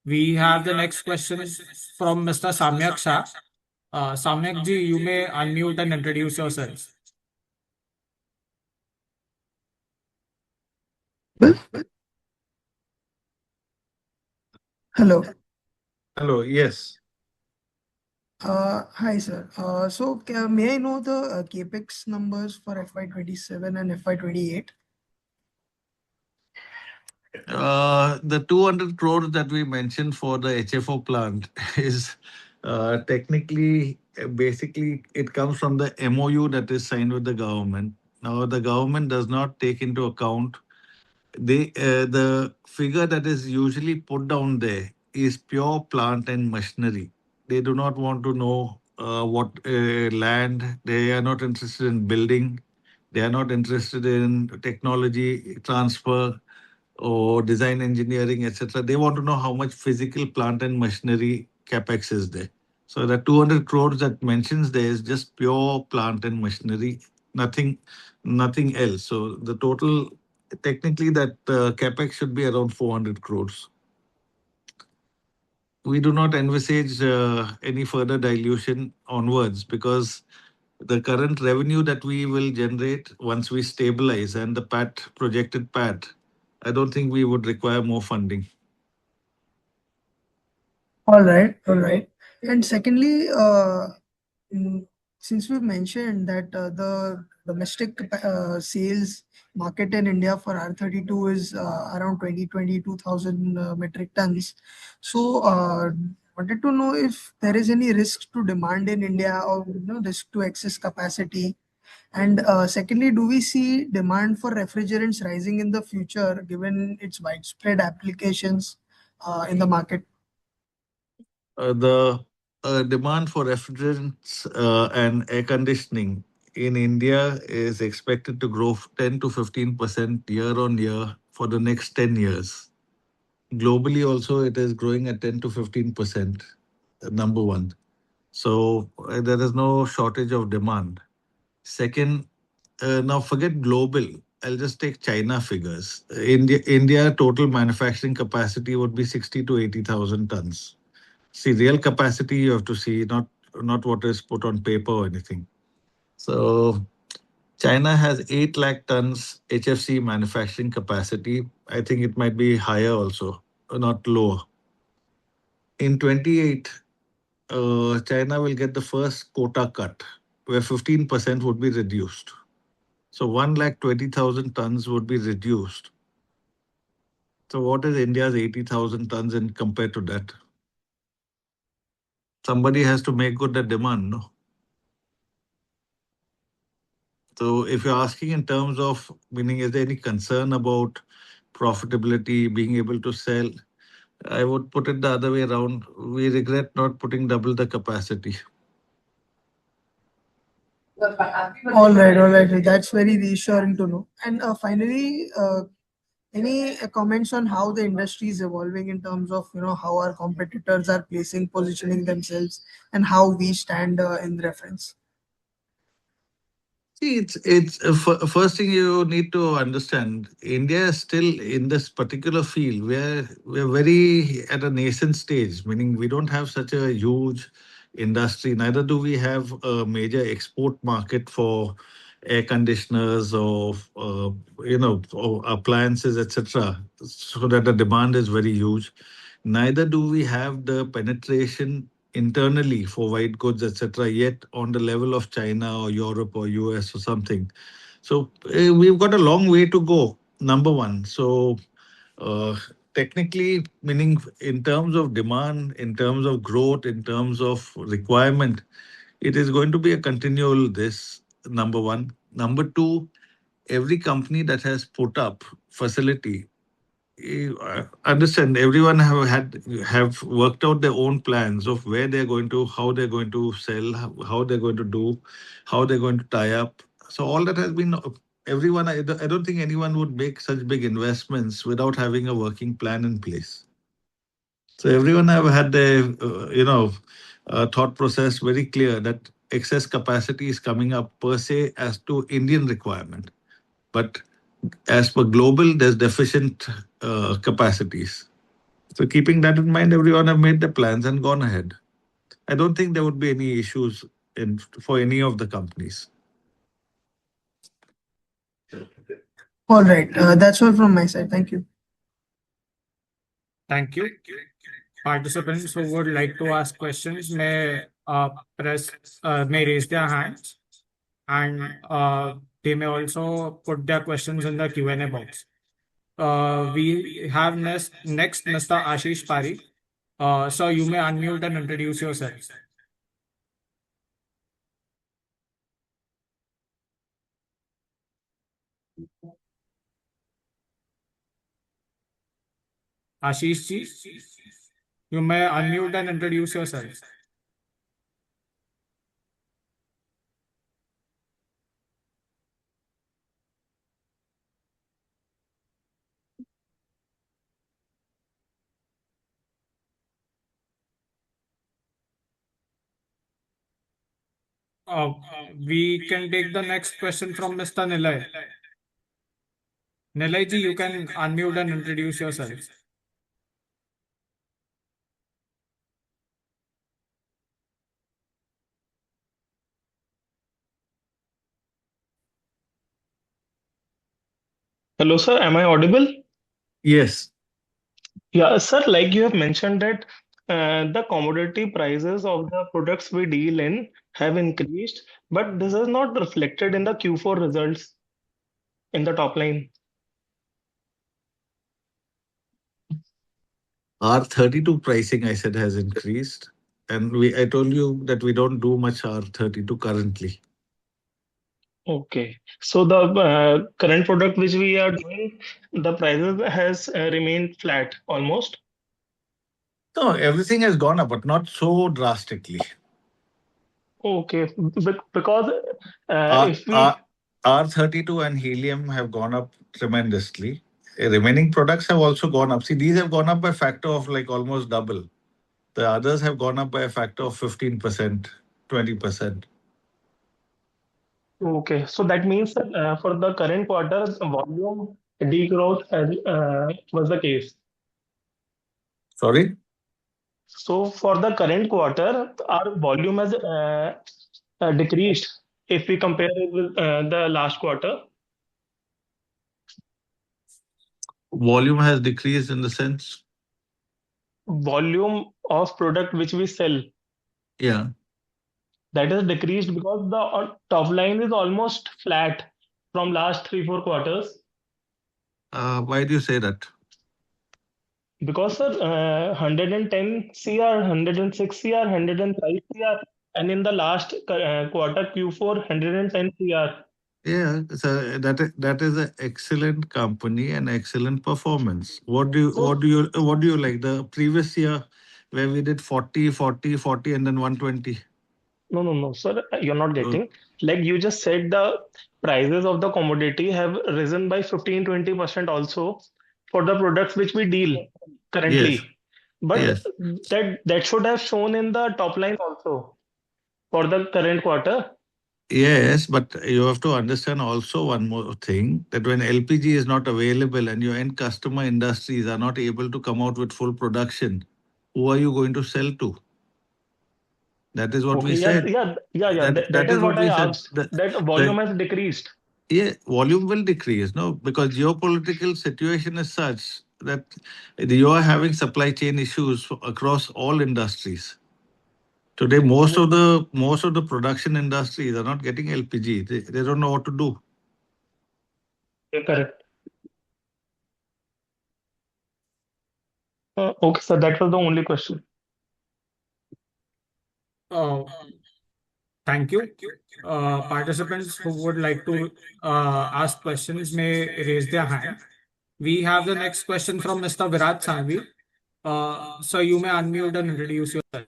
We have the next question from Mr. Samyak Shah. Samyak ji, you may unmute and introduce yourself. Hello. Hello, yes. Hi, sir. May I know the capex numbers for FY27 and FY28? The 200 crores that we mentioned for the HFO plant is technically, basically, it comes from the MOU that is signed with the government. Now, the government does not take into account the figure that is usually put down there is pure plant and machinery. They do not want to know what land. They are not interested in building. They are not interested in technology transfer or design engineering, etc. They want to know how much physical plant and machinery capex is there. So the 200 crores that mentions there is just pure plant and machinery nothing, nothing else. So the total, technically, that capex should be around 400 crores. We do not envisage any further dilution onwards because the current revenue that we will generate once we stabilize and the PAT, projected PAT, I don't think we would require more funding. All right, all right. And secondly, mm, since we've mentioned that the domestic sales market in India for R32 is around 22,000 metric tons. So, wanted to know if there is any risk to demand in India or risk to excess capacity. And secondly, do we see demand for refrigerants rising in the future given its widespread applications in the market? The demand for refrigerants and air conditioning in India is expected to grow 10 to 15% year on year for the next 10 years. Globally, also, it is growing at 10 to 15%, number one. So there is no shortage of demand. Second, now forget global. I'll just take China figures. India total manufacturing capacity would be 60 to 80,000 tons. See, real capacity you have to see, not what is put on paper or anything. So China has 8 lakh tons HFC manufacturing capacity. I think it might be higher also, not lower. In 28, China will get the first quota cut, where 15% would be reduced. So 1,20,000 tons would be reduced. So what is India's 80,000 tons in compared to that? Somebody has to make good the demand, no? So if you're asking in terms of meaning, is there any concern about profitability, being able to sell? I would put it the other way around. We regret not putting double the capacity. All right, all right. That's very reassuring to know. And finally, any comments on how the industry is evolving in terms of how our competitors are placing, positioning themselves, and how we stand in reference? See, it's first thing you need to understand. India is still in this particular field where we're very at a nascent stage, meaning we don't have such a huge industry. Neither do we have a major export market for air conditioners or or appliances, etc. So that the demand is very huge. Neither do we have the penetration internally for white goods, etc., yet on the level of China or Europe or US or something. So we've got a long way to go, number one. So uh, technically, meaning in terms of demand, in terms of growth, in terms of requirement, it is going to be a continual this, number one. Number two, every company that has put up facility, you understand, everyone have worked out their own plans of where they're going to, how they're going to sell, how they're going to do, how they're going to tie up. So all that has been everyone. I don't think anyone would make such big investments without having a working plan in place. So everyone have had their thought process very clear that excess capacity is coming up per se as to Indian requirement, but as per global, there's deficient capacities. So keeping that in mind, everyone have made the plans and gone ahead. I don't think there would be any issues for any of the companies. All right, that's all from my side. Thank you. Thank you. Participants who would like to ask questions may raise their hands, and they may also put their questions in the Q&A box. We have next Mr. Ashish Pari. So you may unmute and introduce yourself. Ashish ji, you may unmute and introduce yourself. Uh, we can take the next question from Mr. Nilay. Nilay ji, you can unmute and introduce yourself. Hello, sir. Am I audible? Yes. Yeah, sir. Like you have mentioned that the commodity prices of the products we deal in have increased, but this is not reflected in the Q4 results in the top line. R32 pricing, I said, has increased. And I told you that we don't do much R32 currently. Okay. So the current product which we are doing, the prices has remained flat almost. No, everything has gone up, but not so drastically. Okay. Because R, if we R, R32 and helium have gone up tremendously. Remaining products have also gone up. See, these have gone up by a factor of like almost double. The others have gone up by a factor of 15%, 20%. Okay, so that means that for the current quarter, the volume degrowth was the case. Sorry? So for the current quarter, our volume has decreased if we compare it with the last quarter. Volume has decreased in the sense? Volume of product which we sell, Yeah. that has decreased because the top line is almost flat from last 3-4 quarters. Why do you say that? Because sir, 110 CR, 106 CR, 105 CR, and in the last quarter Q4, 110 CR. Yeah, so that is an excellent company and excellent performance. So What do you like? The previous year where we did 40, 40, 40, and then 120. no, sir, you're not Uh, getting. Like you just said, the prices of the commodity have risen by 15-20% also for the products which we deal yes, currently. But yes. that should have shown in the top line also for the current quarter. Yes, but you have to understand also one more thing, that when LPG is not available and your end customer industries are not able to come out with full production, who are you going to sell to? That is what we Okay, yeah, said. That That is is what what I we said. asked. That volume That has decreased. Yeah, volume will decrease, no, because geopolitical situation is such that you are having supply chain issues across all industries. Today, most of the production industries are not getting LPG. They don't know what to do. Yeah, correct. Okay, sir, that was the only question. Uh, Thank you. Participants who would like to ask questions may raise their hand. We have the next question from Mr. Virat Sanghvi. So you may unmute and introduce yourself.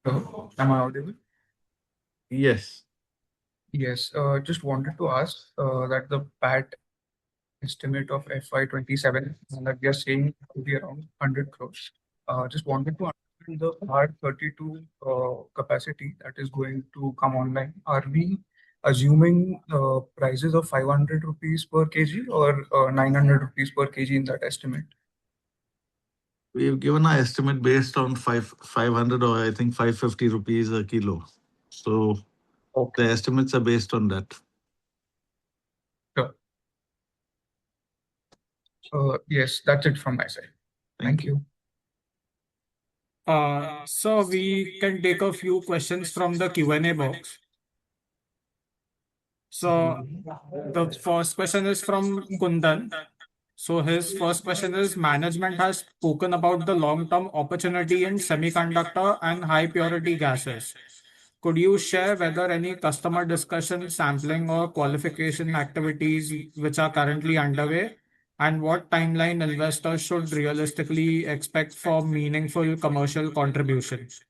Am I audible? Yes. Yes. Just wanted to ask that the PAT estimate of FY27 that we are saying to be around 100 crores. Just wanted to understand the R32 capacity that is going to come online. Are we assuming prices of 500 rupees per kg or 900 rupees per kg in that estimate? We've given our estimate based on 500 or I think 550 rupees a kilo. So Okay. the estimates are based on that. Sure. Yes, that's it from my side. Thank you. So we can take a few questions from the Q&A box. So the first question is from Kundan. So his first question is, management has spoken about the long-term opportunity in semiconductor and high purity gases. Could you share whether any customer discussion, sampling or qualification activities which are currently underway, and what timeline investors should realistically expect for meaningful commercial contributions?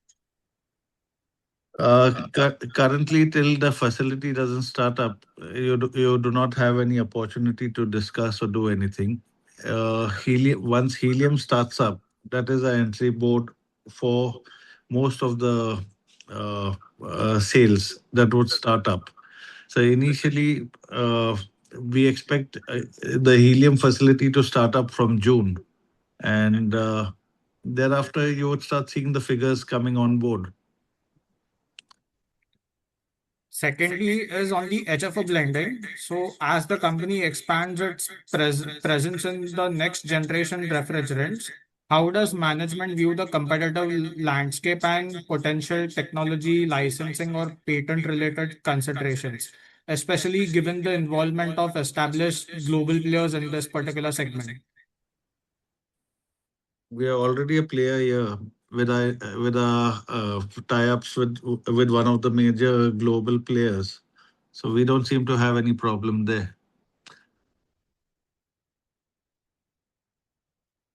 Currently, till the facility doesn't start up, you do not have any opportunity to discuss or do anything. Once helium starts up, that is an entry board for most of the sales that would start up. So initially, we expect the helium facility to start up from June, and thereafter you would start seeing the figures coming on board. Secondly, is on the HFO blending. So, as the company expands its presence in the next generation refrigerants, how does management view the competitive landscape and potential technology licensing or patent related considerations, especially given the involvement of established global players in this particular segment? We are already a player here with our tie-ups with one of the major global players. So we don't seem to have any problem there.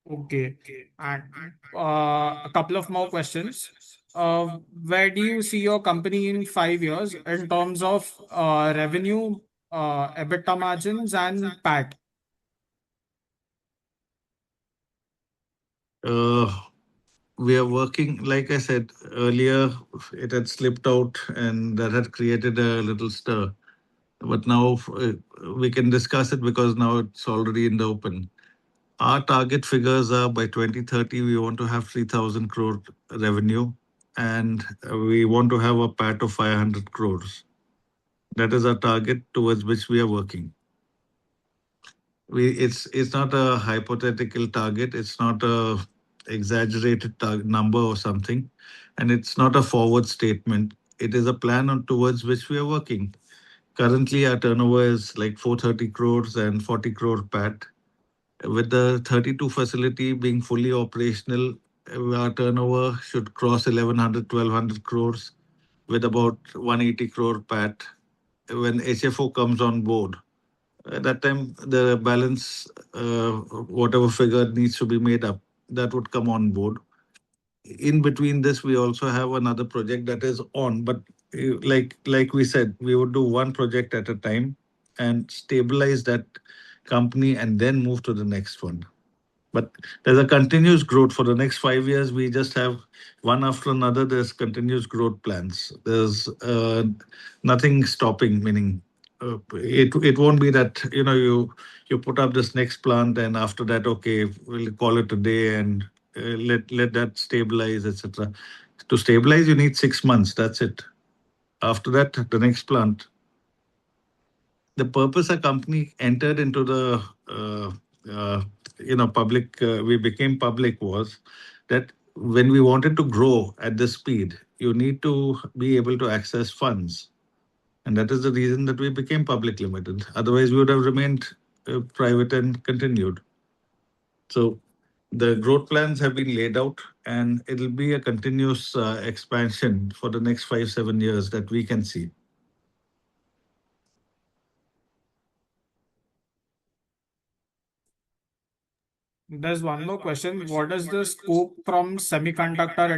Okay. And a couple of more questions. Where do you see your company in 5 years in terms of revenue, EBITDA margins, and PAT? Uh, we are working, like I said earlier, it had slipped out and that had created a little stir. But now we can discuss it because now it's already in the open. Our target figures are by 2030, we want to have 3,000 crore revenue and we want to have a PAT of 500 crores. That is our target towards which we are working. It's not a hypothetical target. It's not a exaggerated number or something, and it's not a forward statement. It is a plan on towards which we are working. Currently, our turnover is like 430 crores and 40 crore PAT. With the 32 facility being fully operational, our turnover should cross 1100, 1200 crores with about 180 crore PAT when HFO comes on board. At that time, the balance, whatever figure needs to be made up, that would come on board. In between this, we also have another project that is on, but like we said, we would do one project at a time and stabilize that company and then move to the next one. But there's a continuous growth for the next 5 years. We just have one after another. There's continuous growth plans. There's nothing stopping. Meaning, it won't be that you put up this next plant and after that, okay, we'll call it a day and let that stabilize, etc. To stabilize, you need 6 months. That's it. After that, the next plant. The purpose a company entered into the uh, public, we became public, was that when we wanted to grow at this speed, you need to be able to access funds, and that is the reason that we became public limited. Otherwise, we would have remained private and continued. So the growth plans have been laid out, and it'll be a continuous expansion for the next 5 7 years that we can see. There's one more question. What is the scope from semiconductor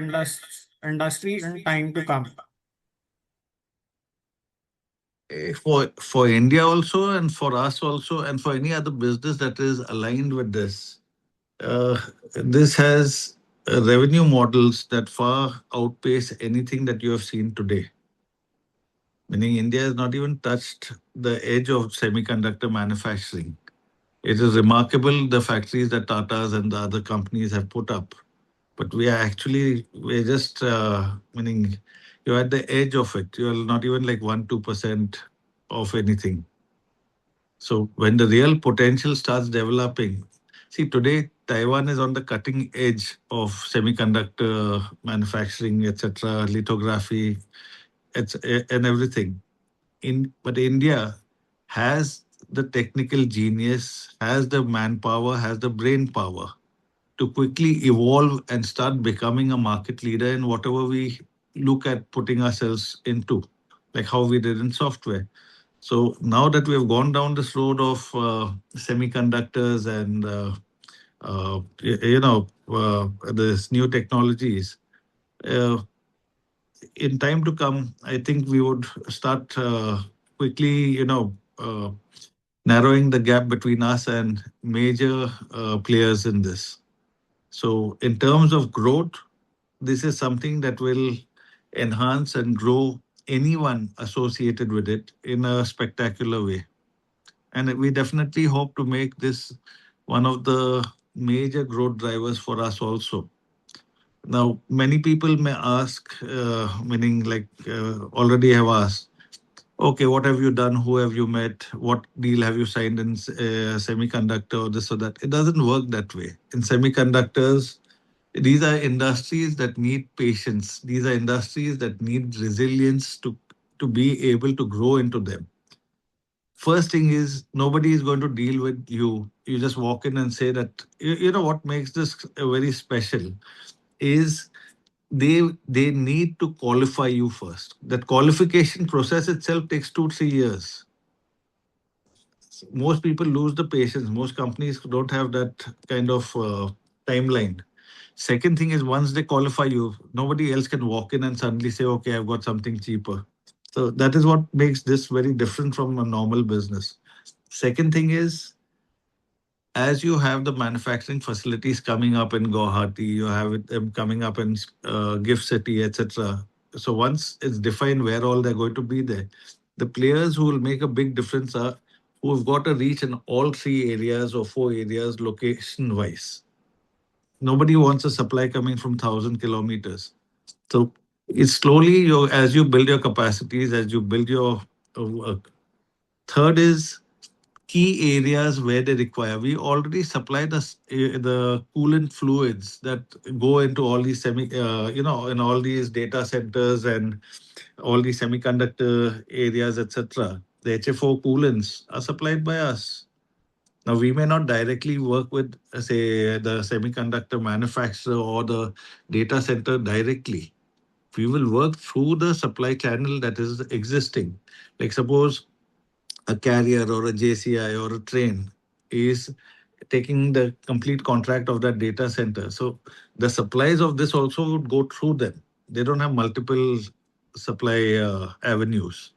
industry in time to come? For India also, and for us also, and for any other business that is aligned with this, this has revenue models that far outpace anything that you have seen today. Meaning, India has not even touched the edge of semiconductor manufacturing. It is remarkable the factories that Tata's and the other companies have put up, but we're just meaning you're at the edge of it. You're not even like 1 2% of anything. So when the real potential starts developing, see today Taiwan is on the cutting edge of semiconductor manufacturing, etc., lithography, and everything. But India has the technical genius, has the manpower, has the brain power to quickly evolve and start becoming a market leader in whatever we look at putting ourselves into, like how we did in software. So now that we have gone down this road of semiconductors and this new technologies, uh, in time to come, I think we would start quickly, narrowing the gap between us and major players in this. So, in terms of growth, this is something that will enhance and grow anyone associated with it in a spectacular way. And we definitely hope to make this one of the major growth drivers for us also. Now, many people may ask, meaning like already have asked, okay, what have you done? Who have you met? What deal have you signed in semiconductor or this or that? It doesn't work that way. In semiconductors, these are industries that need patience. These are industries that need resilience to be able to grow into them. First thing is nobody is going to deal with you. You just walk in and say that, you know what makes this very special is they need to qualify you first. That qualification process itself takes 2 3 years. Most people lose the patience. Most companies don't have that kind of timeline. Second thing is once they qualify you, nobody else can walk in and suddenly say, okay, I've got something cheaper. So that is what makes this very different from a normal business. Second thing is, as you have the manufacturing facilities coming up in Guwahati, you have them coming up in Gift City, etc. So once it's defined where all they're going to be there, the players who will make a big difference are who have got a reach in all 3 areas or 4 areas location wise. Nobody wants a supply coming from 1,000 kilometers. So it's slowly as you build your capacities, as you build your work. Third is key areas where they require. We already supply the coolant fluids that go into all these in all these data centers and all these semiconductor areas, etc. The HFO coolants are supplied by us. Now, we may not directly work with, say, the semiconductor manufacturer or the data center directly. We will work through the supply channel that is existing. Like, suppose a carrier or a JCI or a train is taking the complete contract of that data center. So, the supplies of this also would go through them. They don't have multiple supply avenues.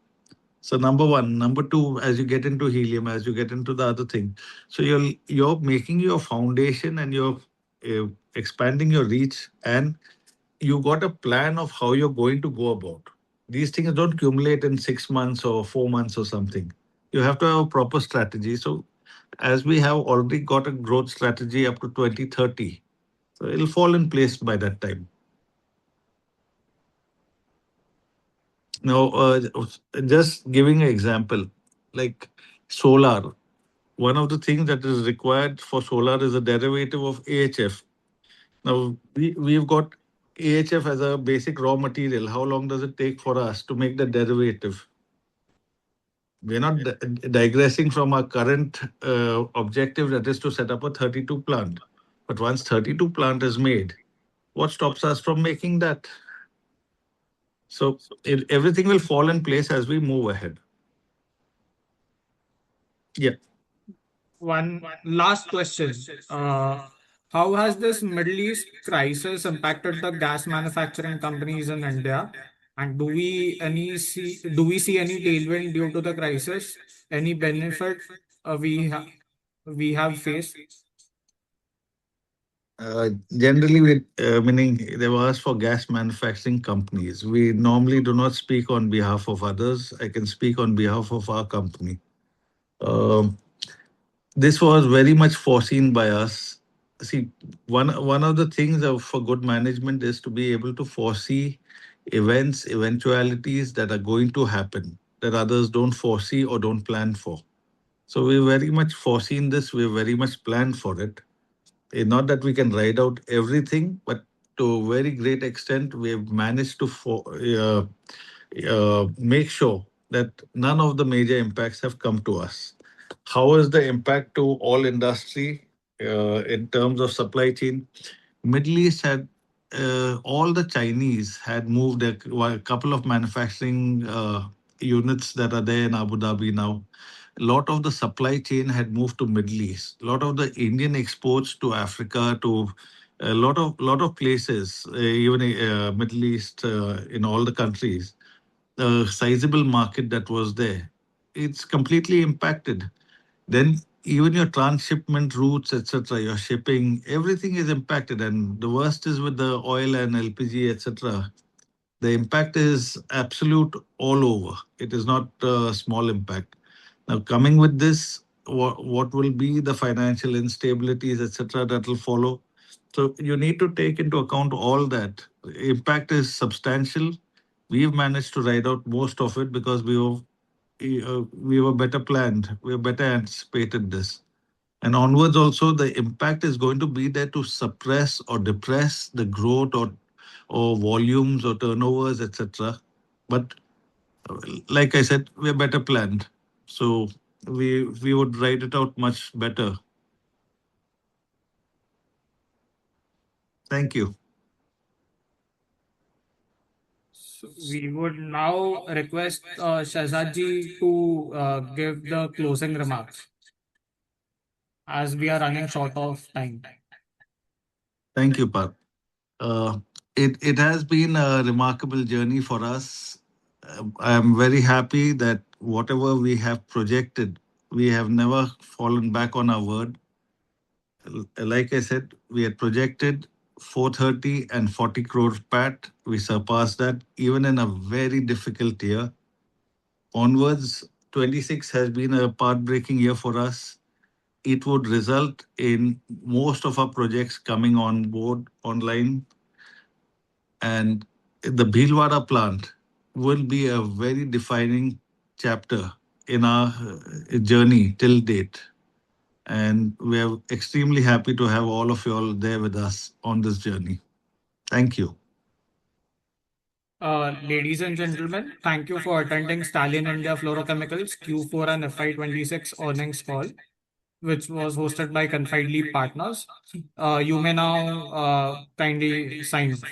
So number one, number two, as you get into helium, as you get into the other thing, so you're making your foundation and you're expanding your reach, and you got a plan of how you're going to go about. These things don't accumulate in 6 months or 4 months or something. You have to have a proper strategy. So as we have already got a growth strategy up to 2030, so it'll fall in place by that time. Now, just giving an example, like solar. One of the things that is required for solar is a derivative of AHF. Now, we've got AHF as a basic raw material. How long does it take for us to make the derivative? We're not digressing from our current objective, that is to set up a 32 plant. But once 32 plant is made, what stops us from making that? So everything will fall in place as we move ahead. Yeah. One last question. How has this Middle East crisis impacted the gas manufacturing companies in India? And do we see any tailwind due to the crisis? Any benefit we have faced? Generally, meaning they were asked for gas manufacturing companies. We normally do not speak on behalf of others. I can speak on behalf of our company. Um, this was very much foreseen by us. See, one of the things for good management is to be able to foresee events, eventualities that are going to happen that others don't foresee or don't plan for. So we very much foreseen this. We very much planned for it. Not that we can ride out everything, but to a very great extent, we have managed to make sure that none of the major impacts have come to us. How is the impact to all industry in terms of supply chain? Middle East had all the Chinese had moved a couple of manufacturing units that are there in Abu Dhabi now. A lot of the supply chain had moved to Middle East. A lot of the Indian exports to Africa, to a lot of places, even Middle East, in all the countries, the sizable market that was there, it's completely impacted. Then even your transshipment routes, etc., your shipping, everything is impacted. And the worst is with the oil and LPG, etc. The impact is absolute all over. It is not a small impact. Now, coming with this, what will be the financial instabilities, etc., that will follow? So you need to take into account all that. Impact is substantial. We've managed to ride out most of it because we were better planned. We were better anticipated this. And onwards also, the impact is going to be there to suppress or depress the growth or volumes or turnovers, etc. But like I said, we're better planned. So we would ride it out much better. Thank you. So we would now request Shahzad ji to give the closing remarks as we are running short of time. Thank you, Parth. Uh, it has been a remarkable journey for us. I am very happy that whatever we have projected, we have never fallen back on our word. Like I said, we had projected 430 and 40 crore PAT. We surpassed that even in a very difficult year. Onwards, 26 has been a path-breaking year for us. It would result in most of our projects coming on board online, and the Bhilwara plant will be a very defining chapter in our journey till date. And we are extremely happy to have all of you all there with us on this journey. Thank you. Ladies and gentlemen, thank you for attending Stallion India Fluorochemicals Q4 and FY26 earnings call, which was hosted by Confidely Partners. You may now kindly sign off.